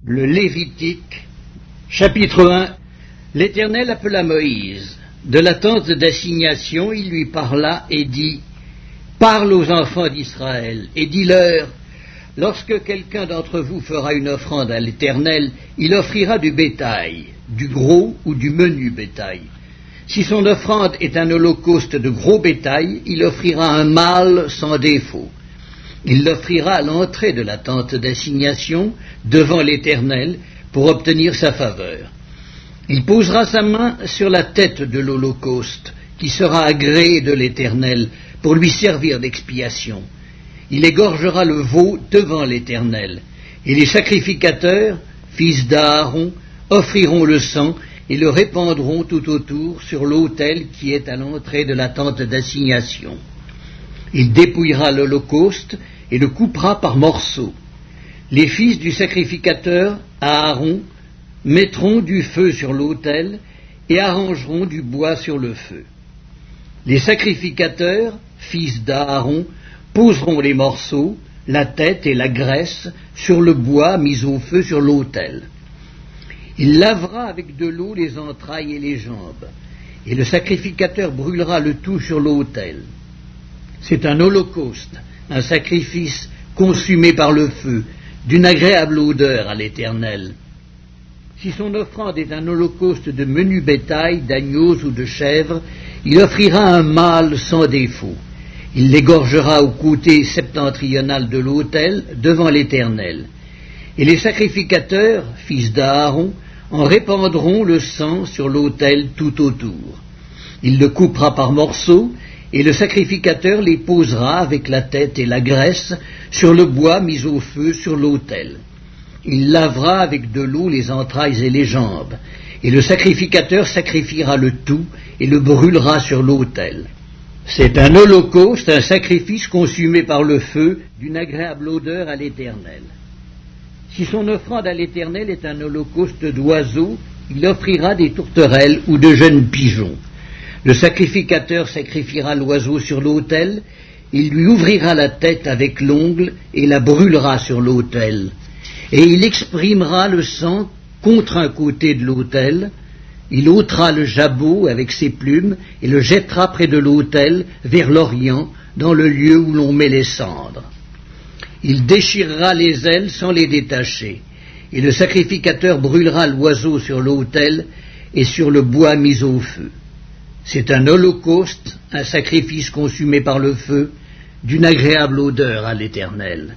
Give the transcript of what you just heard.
Le Lévitique, chapitre 1. L'Éternel appela Moïse. De la tente d'assignation, il lui parla et dit, « Parle aux enfants d'Israël, et dis-leur, lorsque quelqu'un d'entre vous fera une offrande à l'Éternel, il offrira du bétail, du gros ou du menu bétail. Si son offrande est un holocauste de gros bétail, il offrira un mâle sans défaut. Il l'offrira à l'entrée de la tente d'assignation, devant l'Éternel, pour obtenir sa faveur. Il posera sa main sur la tête de l'holocauste, qui sera agréé de l'Éternel, pour lui servir d'expiation. Il égorgera le veau devant l'Éternel, et les sacrificateurs, fils d'Aaron, offriront le sang et le répandront tout autour sur l'autel qui est à l'entrée de la tente d'assignation. Il dépouillera l'holocauste et le coupera par morceaux. Les fils du sacrificateur, Aaron, mettront du feu sur l'autel et arrangeront du bois sur le feu. Les sacrificateurs, fils d'Aaron, poseront les morceaux, la tête et la graisse sur le bois mis au feu sur l'autel. Il lavera avec de l'eau les entrailles et les jambes, et le sacrificateur brûlera le tout sur l'autel. C'est un holocauste, un sacrifice consumé par le feu, d'une agréable odeur à l'Éternel. Si son offrande est un holocauste de menu bétail, d'agneaux ou de chèvres, il offrira un mâle sans défaut. Il l'égorgera au côté septentrional de l'autel, devant l'Éternel. Et les sacrificateurs, fils d'Aaron, en répandront le sang sur l'autel tout autour. Il le coupera par morceaux, et le sacrificateur les posera avec la tête et la graisse sur le bois mis au feu sur l'autel. Il lavera avec de l'eau les entrailles et les jambes, et le sacrificateur sacrifiera le tout et le brûlera sur l'autel. C'est un holocauste, un sacrifice consumé par le feu, d'une agréable odeur à l'Éternel. Si son offrande à l'Éternel est un holocauste d'oiseaux, il offrira des tourterelles ou de jeunes pigeons. Le sacrificateur sacrifiera l'oiseau sur l'autel, il lui ouvrira la tête avec l'ongle et la brûlera sur l'autel. Et il exprimera le sang contre un côté de l'autel, il ôtera le jabot avec ses plumes et le jettera près de l'autel, vers l'Orient, dans le lieu où l'on met les cendres. Il déchirera les ailes sans les détacher, et le sacrificateur brûlera l'oiseau sur l'autel et sur le bois mis au feu. C'est un holocauste, un sacrifice consumé par le feu, d'une agréable odeur à l'Éternel.